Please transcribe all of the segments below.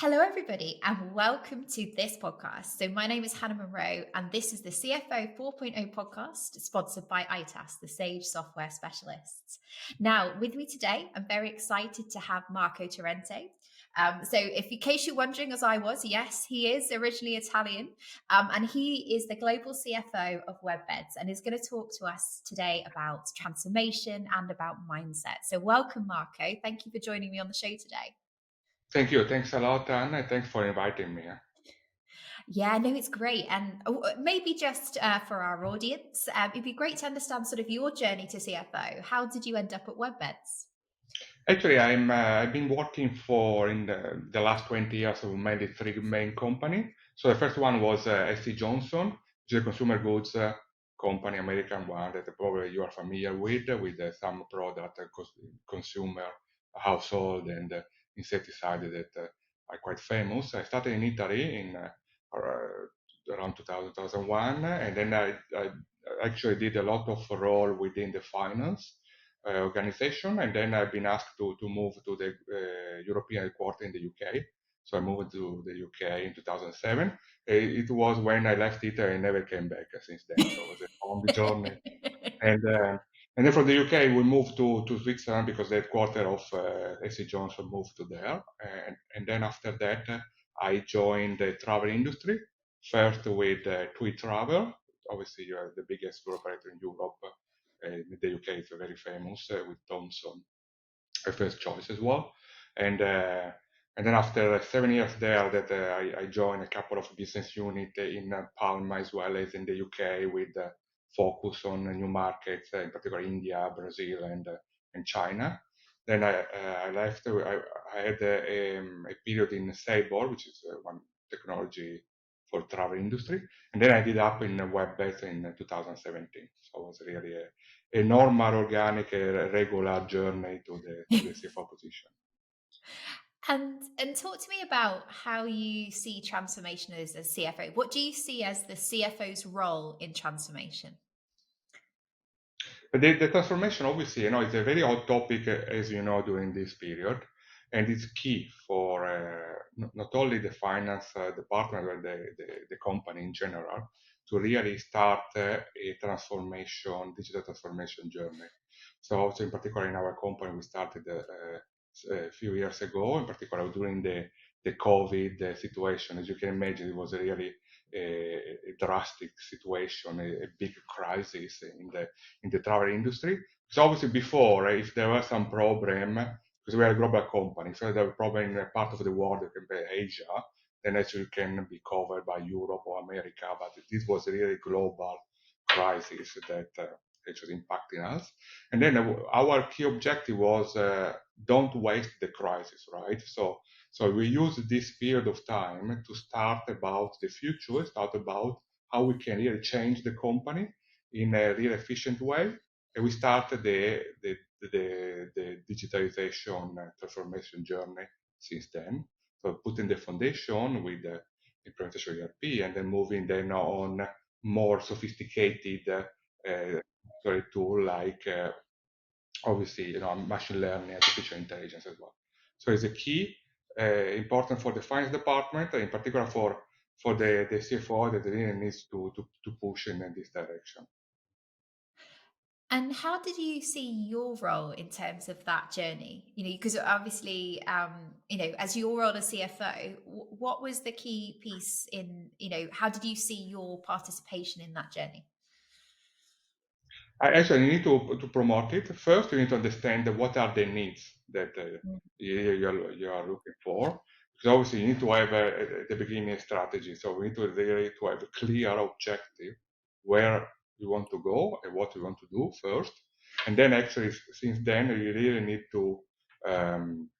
Hello, everybody, and welcome to this podcast. So, my name is Hannah Munro, and this is the CFO 4.0 podcast sponsored by ITAS, the Sage Software Specialists. Now, with me today, I'm very excited to have Marco Torrente. In case you're wondering, as I was, yes, he is originally Italian, and he is the global CFO of WebBeds, and is going to talk to us today about transformation and about mindset. So, welcome, Marco. Thank you for joining me on the show today. Thank you. Thanks a lot, Anna. Thanks for inviting me. Yeah, no, it's great. And maybe just for our audience, it'd be great to understand sort of your journey to CFO. How did you end up at WebBeds? Actually, I've been working for in the last 20 years of mainly three main company. So the first one was SC Johnson, which is a consumer goods company, American one that probably you are familiar with some product, consumer, household, and insecticide that are quite famous. I started in Italy in around 2001, and then I actually did a lot of role within the finance organization, and then I've been asked to move to the European headquarters in the UK. So I moved to the UK in 2007. It was when I left Italy and never came back since then. So it was a long journey. And uh, and then from the UK we moved to Switzerland because the headquarters of AC Johnson moved to there. And then after that I joined the travel industry, first with TUI Travel. Obviously, you are the biggest tour operator in Europe. In the UK, it's very famous with Thomson, a first choice as well. And uh, and then after 7 years there, that I joined a couple of business units in Palma as well as in the UK with focus on new markets, in particular India, Brazil, and China. Then I left. I had a period in Sabre, which is one technology for travel industry, and then I ended up in WebBeds in 2017. So it was really a normal, organic, regular journey to the CFO position. And talk to me about how you see transformation as a CFO. What do you see as the CFO's role in transformation? But the transformation, obviously, it's a very hot topic, as you know, during this period, and it's key for not only the finance department, but the company in general, to really start a digital transformation journey. So, also in particular, in our company, we started a few years ago, in particular during the COVID situation. As you can imagine, it was really a drastic situation, a big crisis in the travel industry. Because obviously before, if there was some problem, because we are a global company, so there was a problem in a part of the world, it can be Asia, then actually can be covered by Europe or America. But this was a really global crisis that actually impacting us. And then our key objective was don't waste the crisis, right? So we use this period of time to start about the future, start about how we can really change the company in a really efficient way. And we started the digitalization transformation journey since then. So putting the foundation with the implementation of ERP and then moving then on more sophisticated tool like obviously machine learning, artificial intelligence as well. So it's a key important for the finance department, in particular for the CFO that really needs to push in this direction. And how did you see your role in terms of that journey? Because obviously, as your role as CFO, what was the key piece in, how did you see your participation in that journey? Actually, you need to promote it. First, you need to understand what are the needs that Mm. you are looking for. Because obviously, you need to have at the beginning a strategy. So we need to really to have a clear objective where you want to go and what you want to do first. And then actually, since then, you really need um,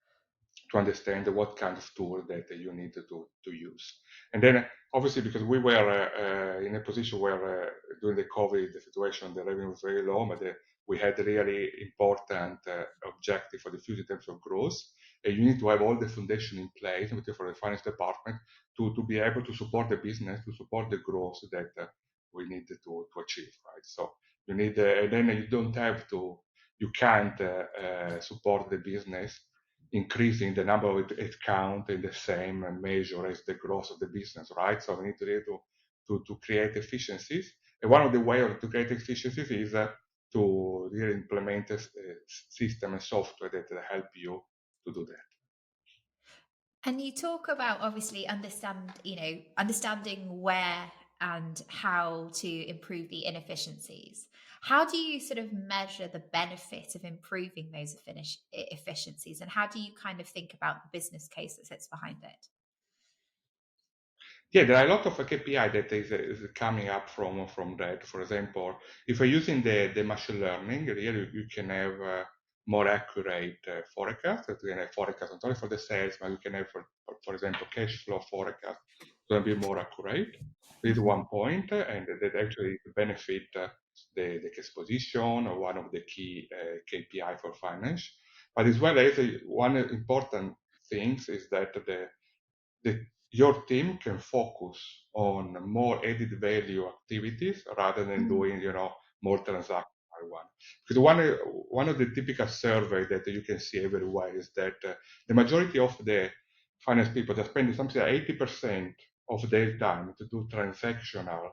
to understand what kind of tool that you need to use. And then obviously because we were in a position where during the COVID situation, the revenue was very low, but we had really important objective for the future in terms of growth. And you need to have all the foundation in place for the finance department to be able to support the business, to support the growth that we need to achieve, right? So you need, and then you can't support the business increasing the number of headcount in the same measure as the growth of the business, right? So we need to be able to create efficiencies. And one of the ways to create efficiencies is to really implement a system and software that help you to do that. And you talk about obviously understanding where and how to improve the inefficiencies. How do you sort of measure the benefit of improving those efficiencies, and how do you kind of think about the business case that sits behind it? Yeah, there are a lot of KPI that is coming up from that. For example, if you're using the machine learning, really you can have more accurate forecast. You can have forecast not only for the sales, but you can have, for example, cash flow forecast to be more accurate. This is one point, and that actually benefit the cash position or one of the key KPI for finance. But as well as one important things is that the, your team can focus on more added value activities rather than Mm. doing, more transactional one. Because one of the typical survey that you can see everywhere is that the majority of the finance people they spend something like 80% of their time to do transactional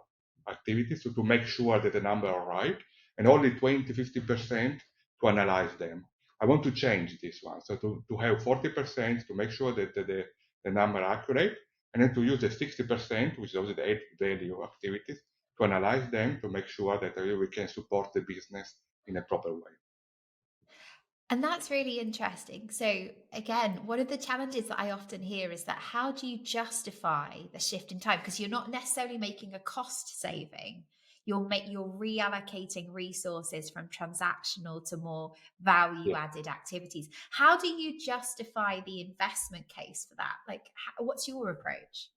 activities to make sure that the number are right, and only 20-50% to analyze them. I want to change this one. So to have 40% to make sure that the number accurate, and then to use the 60%, which is also the added value activities, to analyze them to make sure that we can support the business in a proper way. And that's really interesting. So, again, one of the challenges that I often hear is that how do you justify the shift in time? Because you're not necessarily making a cost saving. You're reallocating resources from transactional to more value Yeah. added activities. How do you justify the investment case for that? Like, what's your approach?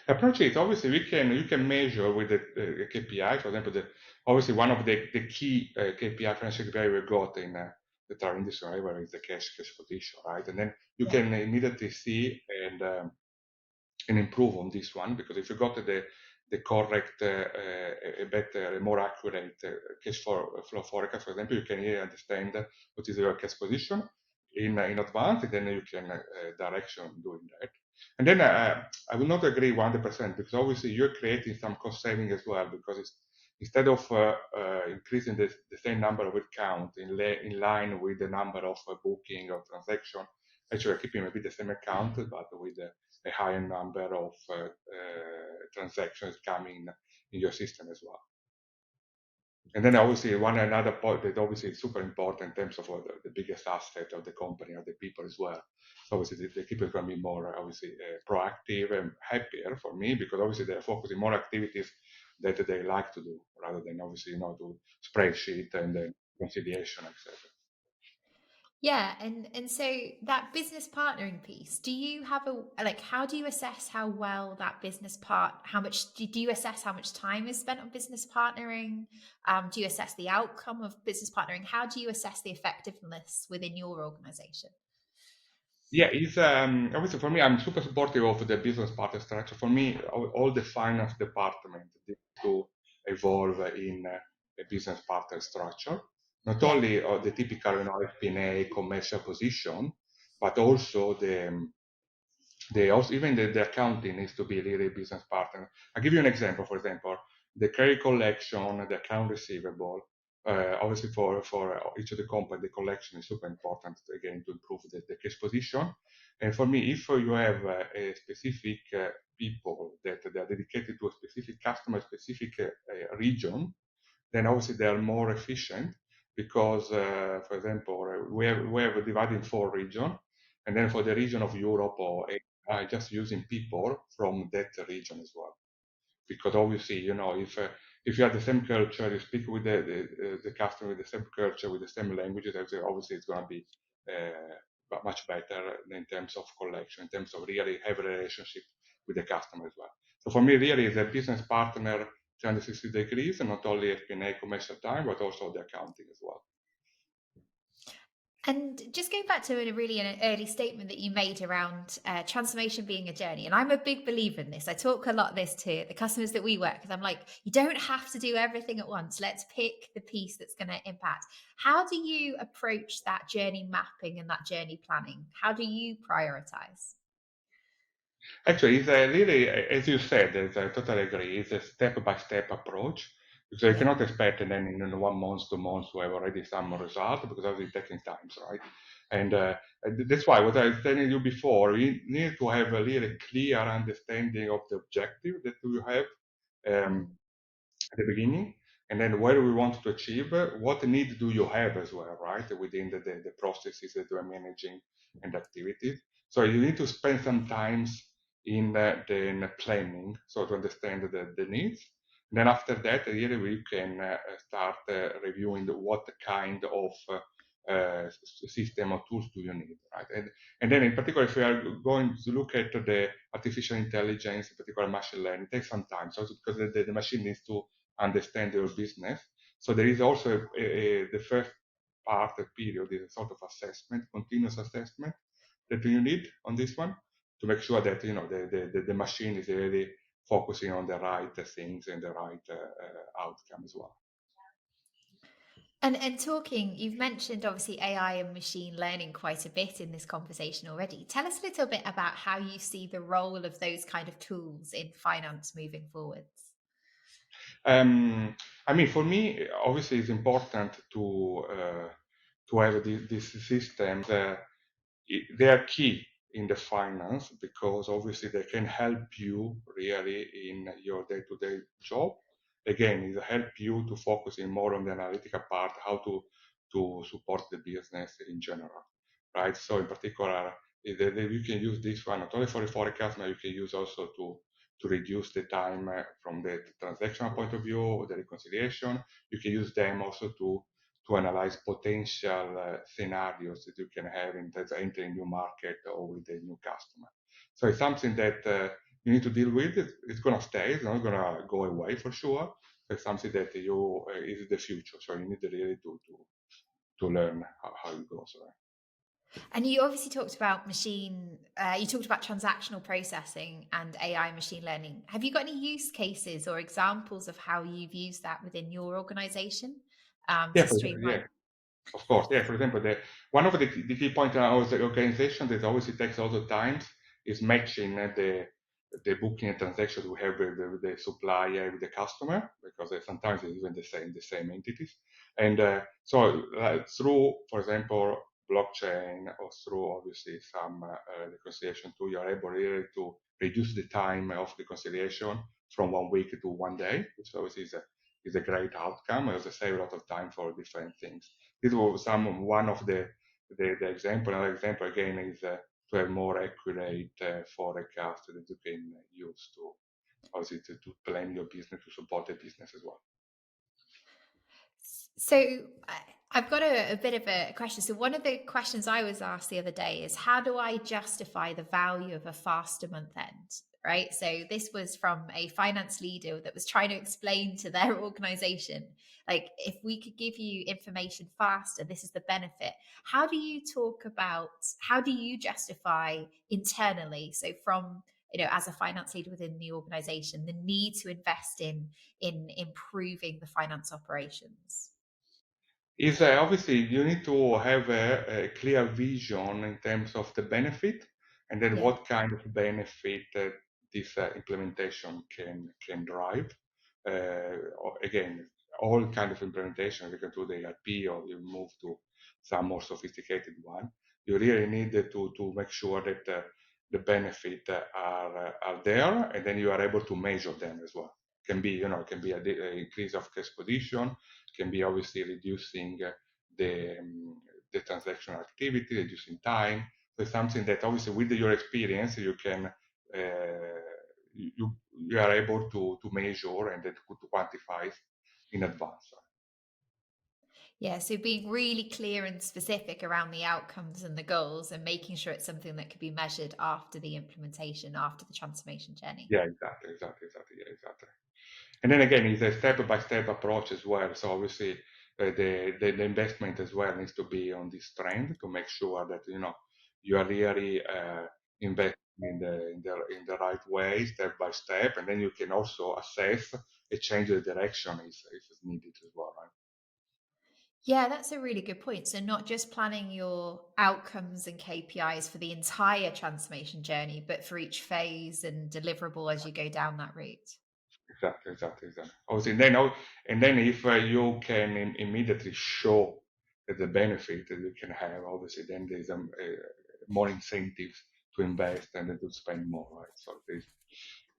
Approach it. Obviously, you can measure with the KPI. For example, obviously one of the key KPI financial KPI we got in the our industry right, is the cash position, right? And then you Yeah. can immediately see and improve on this one because if you got the correct, a better, a more accurate cash flow forecast, for example, you can really understand what is your cash position in advance, and then you can direction doing that. And then I will not agree 100% because obviously you're creating some cost saving as well because instead of increasing the same number of account in line with the number of booking or transaction, actually you're keeping maybe the same account but with a higher number of transactions coming in your system as well. And then obviously one another point that obviously is super important in terms of the biggest asset of the company are the people as well. So obviously the people can be more obviously proactive and happier for me because obviously they're focusing more activities that they like to do rather than obviously do spreadsheet and then conciliation, etc. Yeah, and so that business partnering piece, do you have how do you assess how well that how much do you assess how much time is spent on business partnering? Do you assess the outcome of business partnering? How do you assess the effectiveness within your organization? Yeah, it's obviously for me, I'm super supportive of the business partner structure. For me, all the finance department need to evolve in a business partner structure. Not Yeah. only the typical, FP&A commercial position, but also even the accounting needs to be really a business partner. I'll give you an example. For example, the credit collection, the account receivable. Obviously, for each of the company, the collection is super important again to improve the cash position. And for me, if you have a specific people that they are dedicated to a specific customer, specific region, then obviously they are more efficient because, for example, we have divided in 4 regions, and then for the region of Europe or just using people from that region as well. Because obviously, if you have the same culture, you speak with the customer with the same culture, with the same languages, obviously it's going to be much better in terms of collection, in terms of really have a relationship with the customer as well. So for me, really, is a business partner 360 degrees, and not only FP&A commercial time, but also the accounting as well. And just going back to an early statement that you made around transformation being a journey, and I'm a big believer in this. I talk a lot of this to the customers that we work with. I'm like, you don't have to do everything at once. Let's pick the piece that's going to impact. How do you approach that journey mapping and that journey planning? How do you prioritize? Actually, it's a really, as you said, I totally agree. It's a step-by-step approach. So you Yeah. cannot expect and then in 1 month, 2 months to have already some result because obviously it takes time, right? And that's why what I was telling you before, you need to have a really clear understanding of the objective that you have. Um, Mm. at the beginning, and then where we want to achieve, what needs do you have as well, right, within the processes that you are managing and activities. So you need to spend some times in the planning, so to understand the needs. And then after that, really we can start reviewing what kind of system or tools do you need, right? And then in particular, if we are going to look at the artificial intelligence, in particular machine learning, it takes some time. So because the machine needs to understand your business. So there is also the first part, the period, is a sort of assessment, continuous assessment that you need on this one to make sure that the machine is really focusing on the right things and the right outcome as well. And talking, you've mentioned obviously AI and machine learning quite a bit in this conversation already. Tell us a little bit about how you see the role of those kind of tools in finance moving forwards. Um, I mean, for me, obviously, it's important to have this system. They are key in the finance because obviously they can help you really in your day-to-day job. Again, it help you to focus in more on the analytical part, how to support the business in general, right? So in particular, you can use this one not only for the forecast, but you can use also to reduce the time from the transactional point of view, the reconciliation. You can use them also to analyze potential scenarios that you can have in terms of entering new market or with a new customer. So it's something that you need to deal with. It's going to stay. It's not going to go away for sure. So it's something that you is the future. So you need really to learn how it goes. Right? And you obviously talked about you talked about transactional processing and AI machine learning. Have you got any use cases or examples of how you've used that within your organization Yeah, to streamline? yeah. Of course, yeah. For example, one of the key points in our organization that obviously takes a lot of time is matching the booking and transaction we have with the supplier with the customer because sometimes it's even the same entities. And so through, for example, blockchain or through obviously some reconciliation tool, you are able really to reduce the time of reconciliation from 1 week to 1 day, which obviously is a great outcome. It also save a lot of time for different things. This was one of the example. Another example again is to have more accurate forecast that you can use to obviously to plan your business to support the business as well. So I've got a bit of a question. So one of the questions I was asked the other day is how do I justify the value of a faster month end? Right. So this was from a finance leader that was trying to explain to their organization, like if we could give you information faster, this is the benefit. How do you justify internally? So from as a finance leader within the organization, the need to invest in improving the finance operations. Is obviously you need to have a clear vision in terms of the benefit and then Yeah. what kind of benefit this implementation can drive. Again, all kind of implementation, you can do the ERP or you move to some more sophisticated one. You really need to make sure that the benefit are there, and then you are able to measure them as well. Can be, it can be a increase of cash position, can be obviously reducing the the transactional activity, reducing time. So it's something that obviously with your experience you can you are able to measure and then to quantify in advance. Yeah. So being really clear and specific around the outcomes and the goals and making sure it's something that could be measured after the implementation, after the transformation journey. Yeah, exactly. Yeah, exactly. And then again, it's a step-by-step approach as well. So obviously, the investment as well needs to be on this trend to make sure that you are really investing in the right way, step by step, and then you can also assess and change the direction if it's needed as well, right? Yeah, that's a really good point. So, not just planning your outcomes and KPIs for the entire transformation journey, but for each phase and deliverable as you go down that route. Exactly. Obviously, and then if you can immediately show that the benefit that you can have, obviously, then there's more incentives to invest and then to spend more, right? So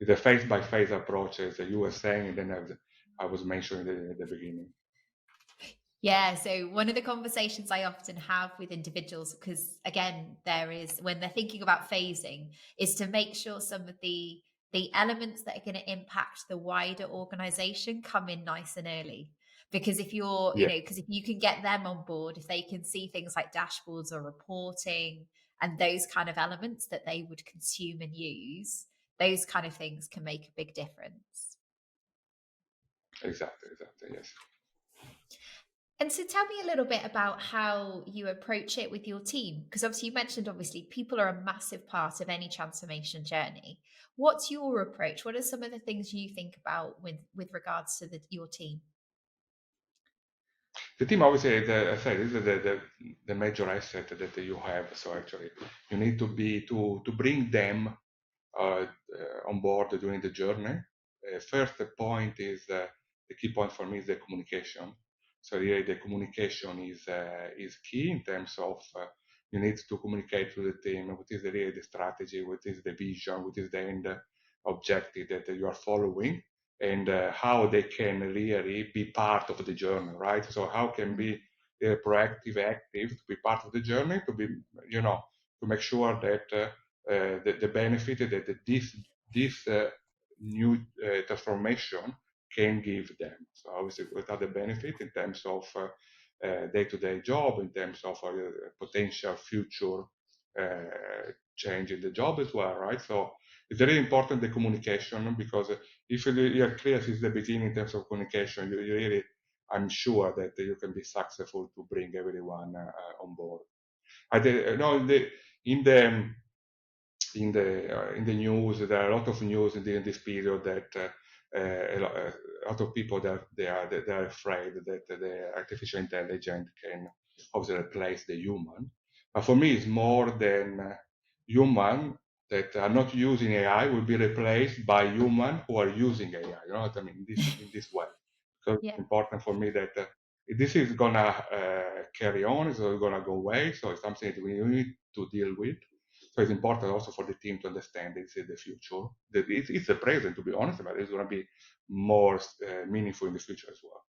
it's a phase by phase approach, as you were saying, and then as I was mentioning at the beginning. Yeah, so one of the conversations I often have with individuals, because again, there is when they're thinking about phasing, is to make sure some of the elements that are going to impact the wider organization come in nice and early. Because if you're, Yeah, because if you can get them on board, if they can see things like dashboards or reporting and those kind of elements that they would consume and use, those kind of things can make a big difference. exactly. Yes. And so tell me a little bit about how you approach it with your team. Because obviously you mentioned obviously people are a massive part of any transformation journey. What's your approach? What are some of the things you think about with regards to your team? The team, obviously, I said, is the major asset that you have. So actually, you need to bring them on board during the journey. First point is the key point for me is the communication. So really, the communication is key in terms of you need to communicate to the team what is really the strategy, what is the vision, what is the end objective that you are following, and how they can really be part of the journey, right? So how can be proactive, active to be part of the journey, to be to make sure that the benefit that this new transformation can give them. So obviously, what are the benefits in terms of day-to-day job, in terms of potential future change in the job as well, right? So it's very important the communication because if you are clear since the beginning in terms of communication, you really, I'm sure that you can be successful to bring everyone on board. I no, in the in the news. There are a lot of news in this period that a lot of people they are afraid that the artificial intelligence can obviously replace the human. But for me, it's more than human that are not using AI will be replaced by human who are using AI. You know what I mean? In this way, because Yeah. it's important for me that this is gonna carry on. It's not gonna go away. So it's something that we need to deal with. So it's important also for the team to understand this is the future. That it's the present, to be honest, but it's going to be more meaningful in the future as well.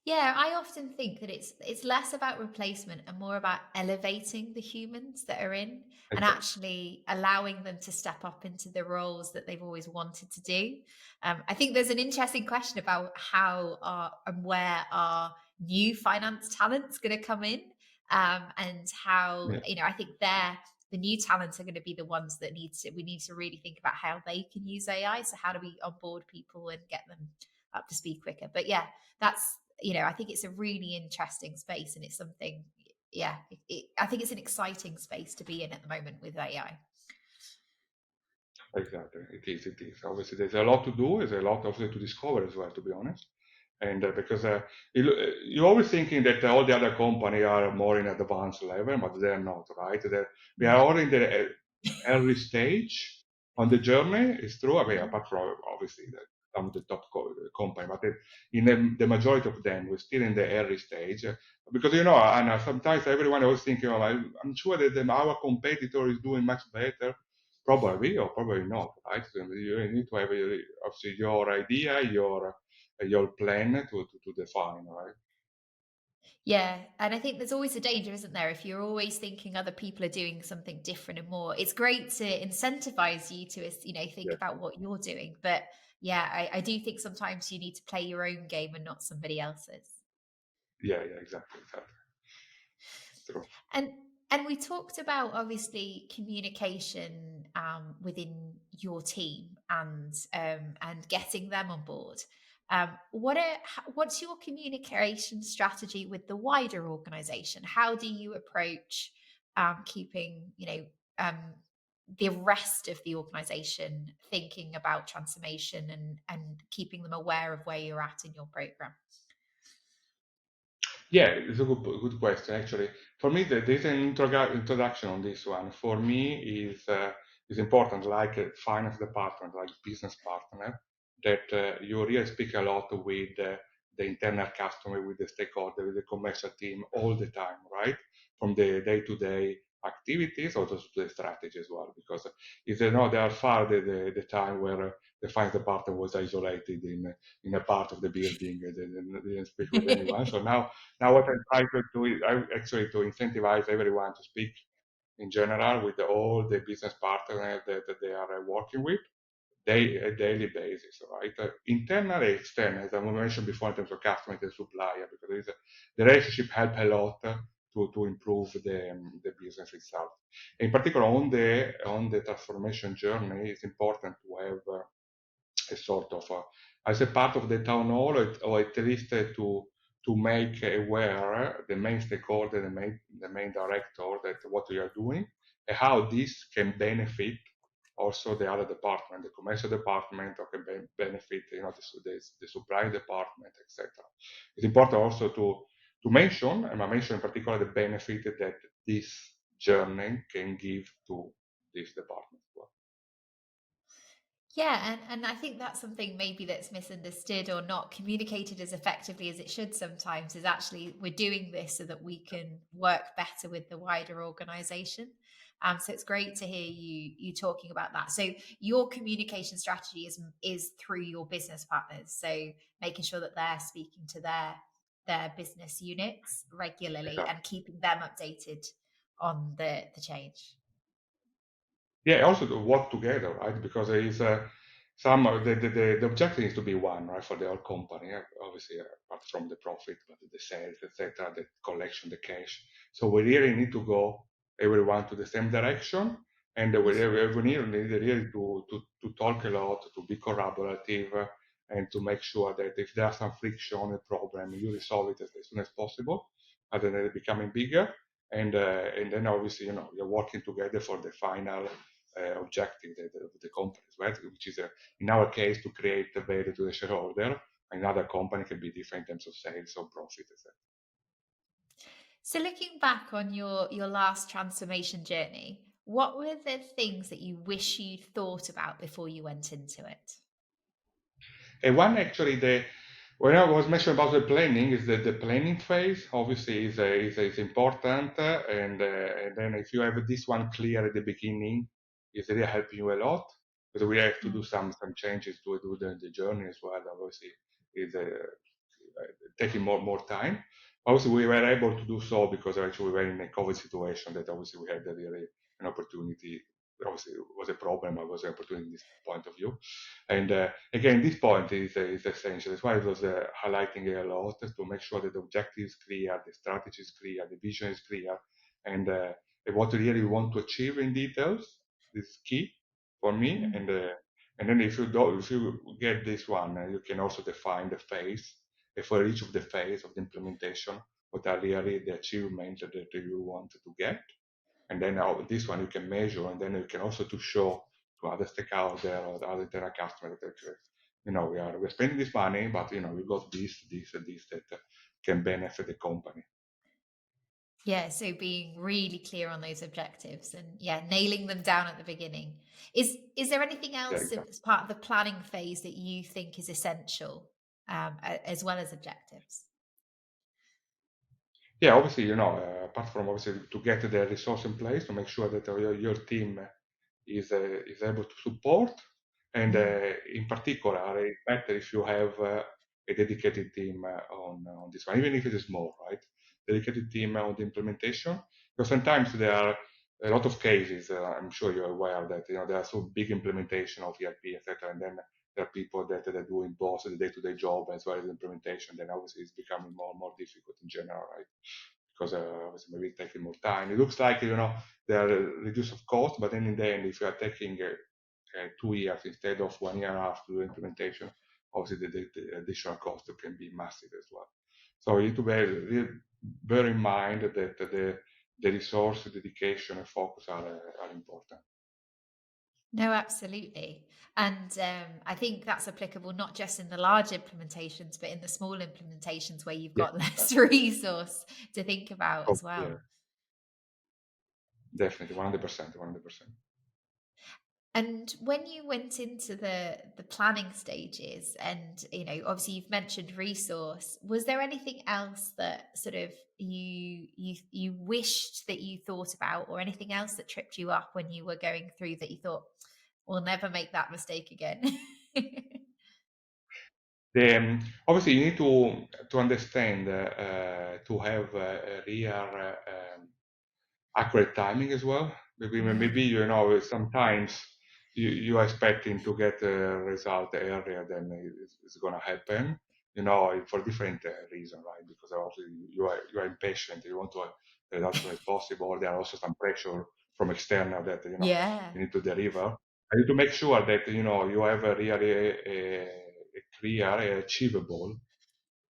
Yeah, I often think that it's less about replacement and more about elevating the humans that are in and Exactly. actually allowing them to step up into the roles that they've always wanted to do. I think there's an interesting question about how and where our new finance talent's going to come in, and how Yeah, I think the new talents are going to be the ones that we need to really think about how they can use AI. So how do we onboard people and get them up to speed quicker? But yeah, that's I think it's a really interesting space and it's something, yeah, I think it's an exciting space to be in at the moment with AI. exactly. It is. Obviously, there's a lot to do. There's a lot also to discover as well, to be honest. And because you're always thinking that all the other company are more in advanced level, but they're not, right? We are all in the early stage on the journey. It's true. I mean, Mhm. apart from obviously some of the top company, but in the majority of them, we're still in the early stage. Because and sometimes everyone always thinking, oh, I'm sure that our competitor is doing much better. Probably or probably not, right? So you need to have obviously your idea, your plan to define, right? Yeah, and I think there's always a danger, isn't there? If you're always thinking other people are doing something different and more, it's great to incentivize you to, think Yeah, about what you're doing. But yeah, I do think sometimes you need to play your own game and not somebody else's. yeah, exactly. True. And we talked about obviously communication within your team and getting them on board. What's your communication strategy with the wider organization? How do you approach keeping, the rest of the organization thinking about transformation and keeping them aware of where you're at in your program? Yeah, it's a good question actually. For me, there's an introduction on this one. For me, is important, like a finance department, like business partner, that you really speak a lot with the internal customer, with the stakeholder, with the commercial team all the time, right? From the day-to-day activities, also to the strategy as well. Because if they know they are far the time where the finance department was isolated in a part of the building, they didn't speak with anyone. So now what I try to do is actually to incentivize everyone to speak in general with all the business partners that they are working with a daily basis, right? Internal and external, as I mentioned before, in terms of customer and supplier, because the relationship help a lot to improve the business itself. In particular, on the transformation journey, it's important to have a sort of as a part of the town hall, or at least to make aware the main stakeholder, the main director, that what we are doing and how this can benefit also the other department, the commercial department, or can benefit the supply department, etc. It's important also to mention, and I mention in particular the benefit that this journey can give to this department as well. Yeah, and I think that's something maybe that's misunderstood or not communicated as effectively as it should sometimes is actually we're doing this so that we can work better with the wider organization. So it's great to hear you talking about that. So your communication strategy is through your business partners. So making sure that they're speaking to their business units regularly Exactly. and keeping them updated on the change. Yeah, also to work together, right? Because there is some the objective is to be one, right, for the whole company. Obviously, apart from the profit, but the sales, etc., the collection, the cash. So we really need to go everyone to the same direction, and we need really to talk a lot, to be collaborative, and to make sure that if there are some friction, a problem, you resolve it as soon as possible, other than it becoming bigger. And then obviously, you're working together for the final objective of the companies, right? Which is, in our case, to create the value to the shareholder. Another company can be different in terms of sales or profit, etc. So looking back on your last transformation journey, what were the things that you wish you'd thought about before you went into it? And one actually, when I was mentioning about the planning, is that the planning phase obviously is important, and then if you have this one clear at the beginning, it's really helping you a lot because we have to do Mm. some changes to do the journey as well. Obviously, is taking more time. Obviously, we were able to do so because actually we were in a COVID situation that obviously we had really an opportunity. Obviously, it was a problem, but it was an opportunity in this point of view. And again, this point is essential. That's why I was highlighting it a lot to make sure that the objective is clear, the strategy is clear, the vision is clear, and what we really want to achieve in details is key for me. Mm. And then if you get this one, you can also define the phase, and for each of the phase of the implementation, what are really the achievements that you want to get. And then this one you can measure, and then you can also to show to other stakeholders or the other internal customers that we're spending this money, but we got this, and this that can benefit the company. Yeah, so being really clear on those objectives and yeah, nailing them down at the beginning. Is there anything Yeah, else exactly. as part of the planning phase that you think is essential, as well as objectives? Yeah, obviously, apart from obviously to get the resource in place to make sure that your team is able to support, and Mm. in particular, it's better if you have a dedicated team on this one, even if it is small, right? Dedicated team on the implementation, because sometimes there are a lot of cases. I'm sure you're aware that there are so big implementation of ERP, etc., and then there are people that are doing both the day-to-day job as well as implementation. Then obviously it's becoming more and more difficult in general, right? Because obviously maybe it's taking more time. It looks like they are reduce of cost, but then in the end, if you are taking 2 years instead of 1 year and a half to do implementation, obviously the additional cost can be massive as well. So you need to bear in mind that the resource, dedication, and focus are important. No, absolutely. And I think that's applicable not just in the large implementations, but in the small implementations where you've Yeah, got less resource to think about as yeah, well. definitely, 100%, 100%. And when you went into the planning stages, and obviously you've mentioned resource, was there anything else that sort of you wished that you thought about, or anything else that tripped you up when you were going through that you thought, we'll never make that mistake again? Obviously, you need to understand to have a real accurate timing as well. Maybe Mm. sometimes you are expecting to get a result earlier than it's going to happen. For different reason, right? Because obviously you are impatient. You want to the result as soon as possible. There are also some pressure from external that Yeah. you need to deliver. I need to make sure that you have a really a clear, achievable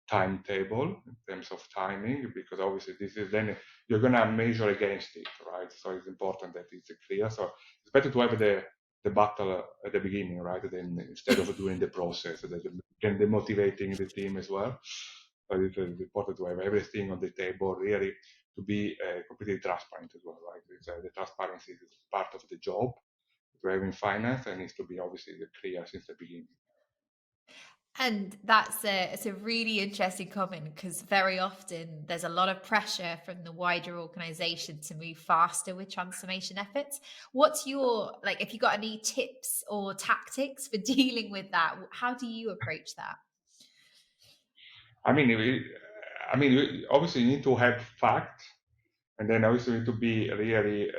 timetable in terms of timing, because obviously this is then you're gonna measure against it, right? So it's important that it's clear. So it's better to have the battle at the beginning, right? Then instead of doing the process, that can demotivating the team as well. So it's important to have everything on the table, really to be completely transparent as well, right? The transparency is part of the job to have in finance, and needs to be obviously clear since the beginning. And that's it's a really interesting comment, because very often there's a lot of pressure from the wider organization to move faster with transformation efforts. What's your, like, if you got any tips or tactics for dealing with that? How do you approach that? I mean, obviously you need to have facts, and then also you need to be really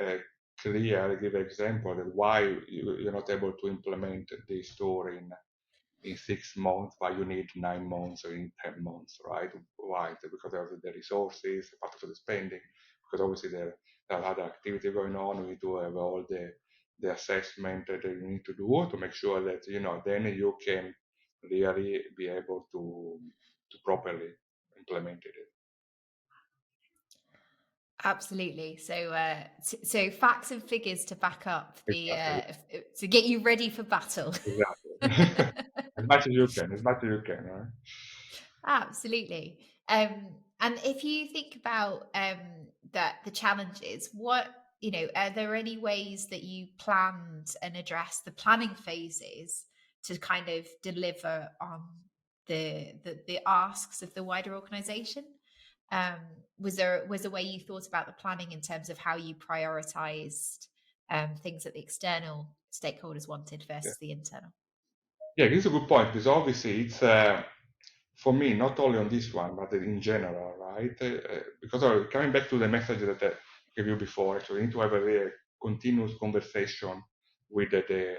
clear, give example that why you're not able to implement this tool in 6 months, why you need 9 months or in 10 months, right? Why? Because of the resources, part of the spending, because obviously there are other activity going on. We need to have all the assessment that you need to do to make sure that, then you can really be able to properly implement it. Absolutely. So, so facts and figures to back up the Exactly. to get you ready for battle. Exactly. As much as you can, as much as you can, right? Absolutely. And if you think about that the challenges, are there any ways that you planned and addressed the planning phases to kind of deliver on the asks of the wider organization? Um, was a way you thought about the planning in terms of how you prioritized things that the external stakeholders wanted Yeah. versus the internal? Yeah, this is a good point, because obviously it's for me not only on this one but in general, right? Because coming back to the message that I gave you before, so we need to have a very continuous conversation with the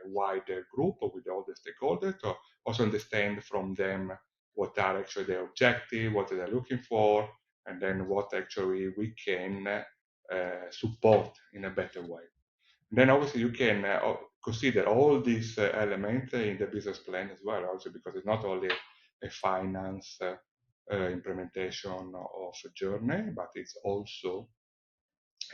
wider group or with all the stakeholders to also understand from them what are actually their objectives, what they're looking for, and then what actually we can support in a better way. Then obviously you can consider all these elements in the business plan as well, also because it's not only a finance implementation of a journey, but it's also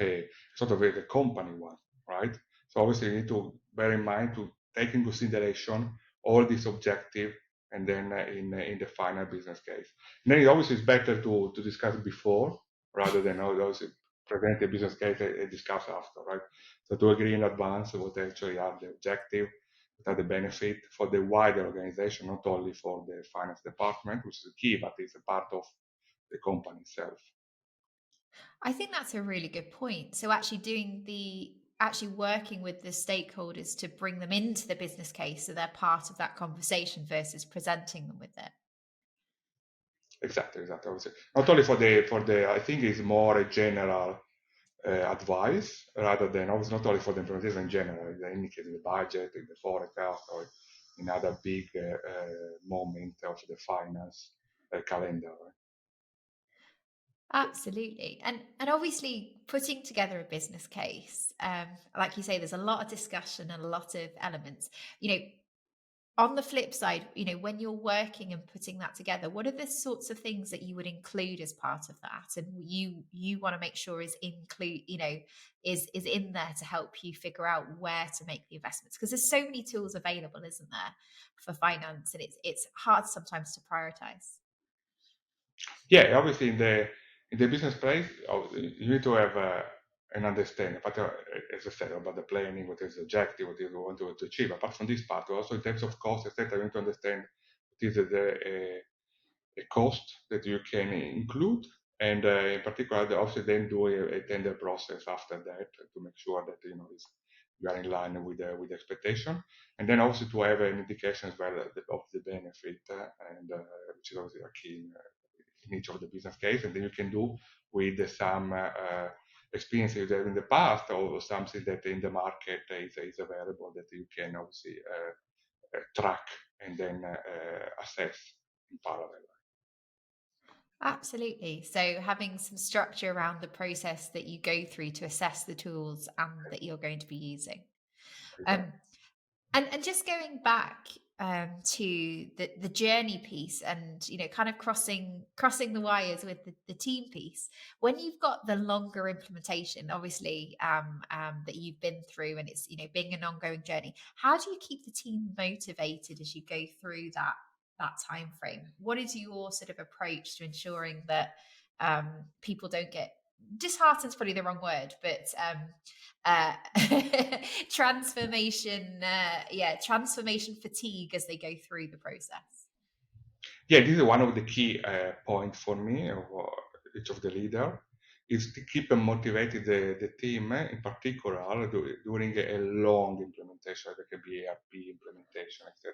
a sort of a company one, right? So obviously you need to bear in mind to take in consideration all these objectives, and then in the final business case. And then obviously it's better to discuss before rather than always present the business case and discuss after, right? So to agree in advance what actually are the objective, what are the benefit for the wider organization, not only for the finance department, which is key, but it's a part of the company itself. I think that's a really good point. So actually working with the stakeholders to bring them into the business case so they're part of that conversation versus presenting them with it. Exactly, exactly. I would say not only for the I think it's more a general advice rather than obviously not only for the implementation in general. They indicate in the budget, in the forecast, or in other big moment of the finance calendar. Right? Absolutely. And obviously putting together a business case, like you say, there's a lot of discussion and a lot of elements. You know, On the flip side, when you're working and putting that together, what are the sorts of things that you would include as part of that? And you want to make sure is in there to help you figure out where to make the investments, because there's so many tools available, isn't there, for finance, and it's hard sometimes to prioritize. Yeah, obviously in the business place, you need to have an understanding, but as I said, about the planning, what is the objective, what is you want to achieve. Apart from this part, also in terms of cost, etc., you need to understand what is a cost that you can include, and in particular, also then do a tender process after that to make sure that you are in line with the expectation, and then also to have an indication as well of the benefit, and which is obviously a key in each of the business case, and then you can do with some experience you have in the past or something that in the market is available that you can obviously track and then assess in parallel. Absolutely. So having some structure around the process that you go through to assess the tools that you're going to be using. Um, Exactly. and just going back to the journey piece, and kind of crossing the wires with the team piece. When you've got the longer implementation, obviously, that you've been through, and it's being an ongoing journey, how do you keep the team motivated as you go through that time frame? What is your sort of approach to ensuring that people don't get disheartened? Is probably the wrong word, but uh, transformation fatigue as they go through the process. Yeah, this is one of the key points for me, of each of the leader, is to keep and motivated the team, in particular during a long implementation, like a ERP implementation, etc.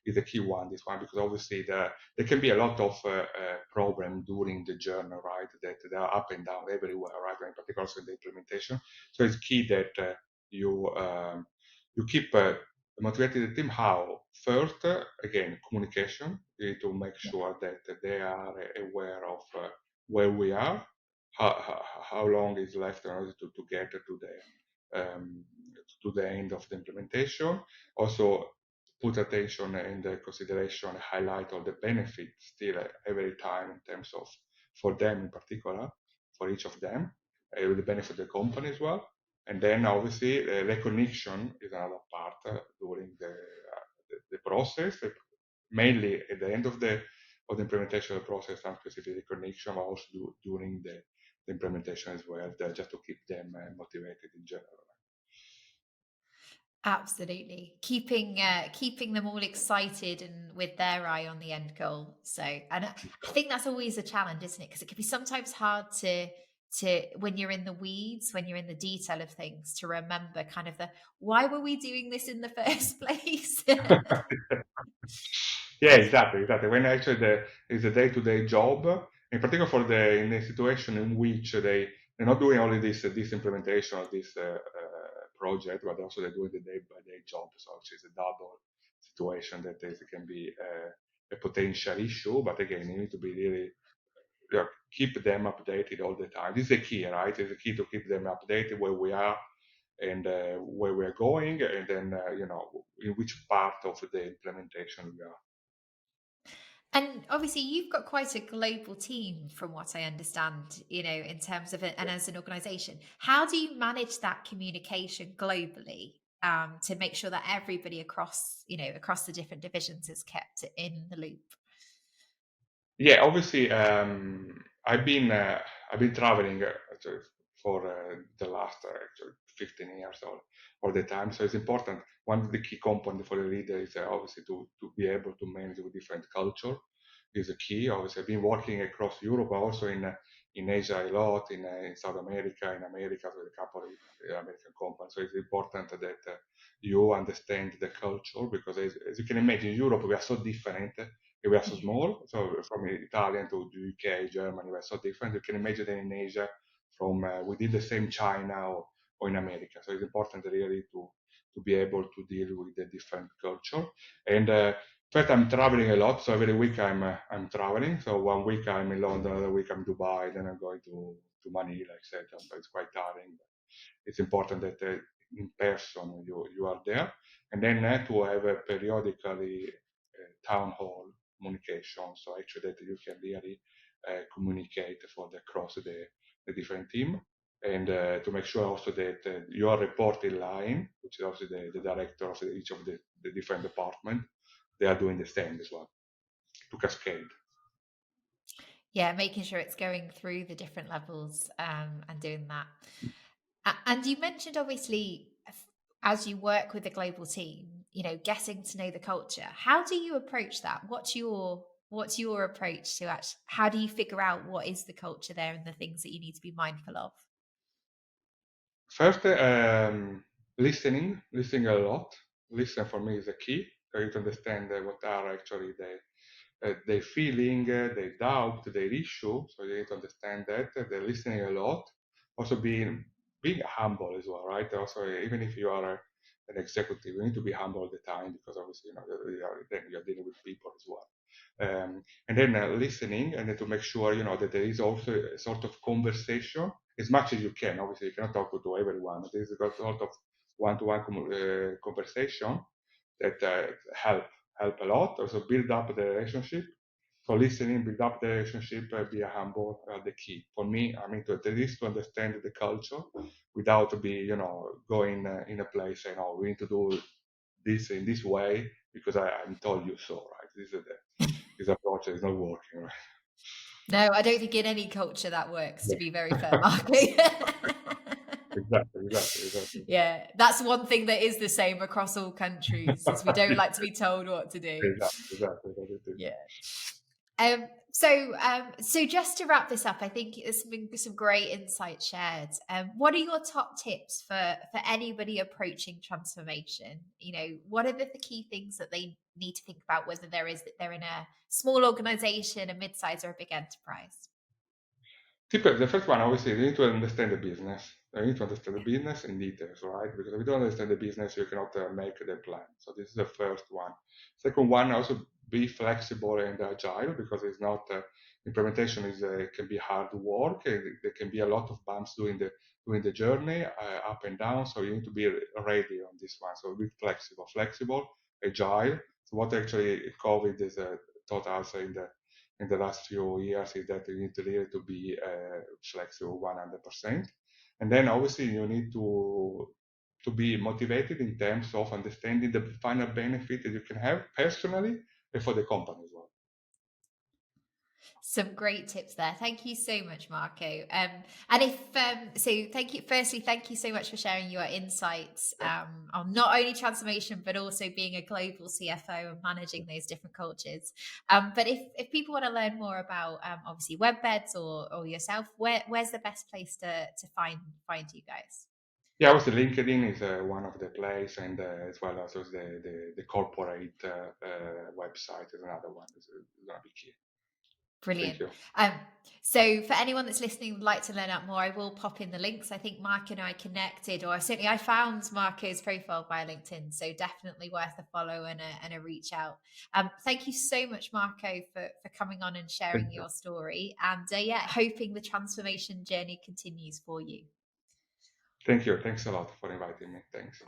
Is the key one, this one, because obviously there can be a lot of problem during the journey, right? That they are up and down everywhere, right? In particular, also in the implementation. So it's key that you keep motivated the team. How? First, again, communication. You need to make Yeah, sure that they are aware of where we are, how long is left in order to get to the end of the implementation. Also, put attention in the consideration, highlight all the benefits still every time in terms of for them in particular, for each of them, the benefit of the company as well. And then obviously recognition is another part during the process, mainly at the end of the implementation of the process, some specific recognition, but also during the implementation as well, just to keep them motivated in general. absolutely. Keeping them all excited and with their eye on the end goal. So, and I think that's always a challenge, isn't it? Because it can be sometimes hard to when you're in the weeds, when you're in the detail of things, to remember kind of the why were we doing this in the first place. Yeah, exactly, exactly. When actually is a day-to-day job, in particular for in a situation in which they're not doing only this implementation of this project, but also they're doing the day-by-day job. So it's a double situation that can be a potential issue. But again, you need to be really keep them updated all the time. This is the key, right? It's the key to keep them updated where we are and where we're going, and then in which part of the implementation we are. And obviously, you've got quite a global team, from what I understand, in terms of it, and as an organization. How do you manage that communication globally, to make sure that everybody across the different divisions is kept in the loop? Yeah, obviously, I've been traveling actually for the last actually 15 years all the time. So it's important. One of the key components for the leader is obviously to be able to manage with different culture is a key. Obviously, I've been working across Europe, but also in Asia a lot, in South America, in America with a couple of American companies. So it's important that you understand the culture because, as you can imagine, in Europe we are so different. We are so Yeah. small, so from Italian to the UK, Germany, we are so different. You can imagine that in Asia, from within the same China or in America. So it's important really to be able to deal with the different culture. And first, I'm traveling a lot, so every week I'm traveling. So one week I'm in London, another week I'm Dubai, then I'm going to Manila, etc. So it's quite tiring. It's important that in person you are there, and then to have a periodically town hall communication, so actually that you can really communicate for the across the different team, and to make sure also that your reporting line, which is also the director of each of the different department, they are doing the same as well to cascade. Yeah, making sure it's going through the different levels and doing that. And you mentioned obviously as you work with a global team, getting to know the culture. How do you approach that? What's your approach to actually, how do you figure out what is the culture there and the things that you need to be mindful of? First, listening a lot. Listen for me is a key. For you to understand what are actually their feeling, their doubt, their issue. So you need to understand that they're listening a lot. Also being humble as well, right? Also, even if you are an executive, you need to be humble all the time because obviously then you're dealing with people as well. And then listening, and then to make sure that there is also a sort of conversation as much as you can. Obviously, you cannot talk to everyone. There is a sort of one-to-one conversation that help a lot. Also, build up the relationship. So listening, build up the relationship, be humble, the key for me. I mean, to, at least to understand the culture without going in a place saying, "Oh, we need to do this in this way because I'm told you so." Right? This approach is not working. Right? No, I don't think in any culture that works, to Yeah. be very fair, Marco. Exactly. Yeah, that's one thing that is the same across all countries is we don't like to be told what to do. Exactly. That it is. Yeah. So just to wrap this up, I think there's been some great insights shared. What are your top tips for anybody approaching transformation? What are the key things that they need to think about, whether they're in a small organization, a mid-size, or a big enterprise? Typically, the first one, obviously, you need to understand the business. You need to understand the business in details, right? Because if you don't understand the business, you cannot make the plan. So this is the first one. Second one, also be flexible and agile because it's not implementation is can be hard work. There can be a lot of bumps during the journey, up and down. So you need to be ready on this one. So be flexible, agile. So what actually COVID is taught us in the last few years is that you need to really to be flexible 100%. And then obviously you need to be motivated in terms of understanding the final benefit that you can have personally and for the company as well. Some great tips there. Thank you so much, Marco. And if so, thank you so much for sharing your insights on not only transformation but also being a global CFO and managing those different cultures. But if people want to learn more about obviously WebBeds or yourself, where's the best place to find you guys? Yeah, also LinkedIn is one of the place, and as well as the corporate website is another one. Is going to be key. Thank Brilliant. you. Um, so for anyone that's listening would like to learn out more, I will pop in the links. I think Mark and I connected, or certainly I found Marco's profile via LinkedIn. So definitely worth a follow and a reach out. Thank you so much, Marco, for coming on and Thank sharing you. your story. And yeah, hoping the transformation journey continues for you. Thank you. Thanks a lot for inviting me. Thanks.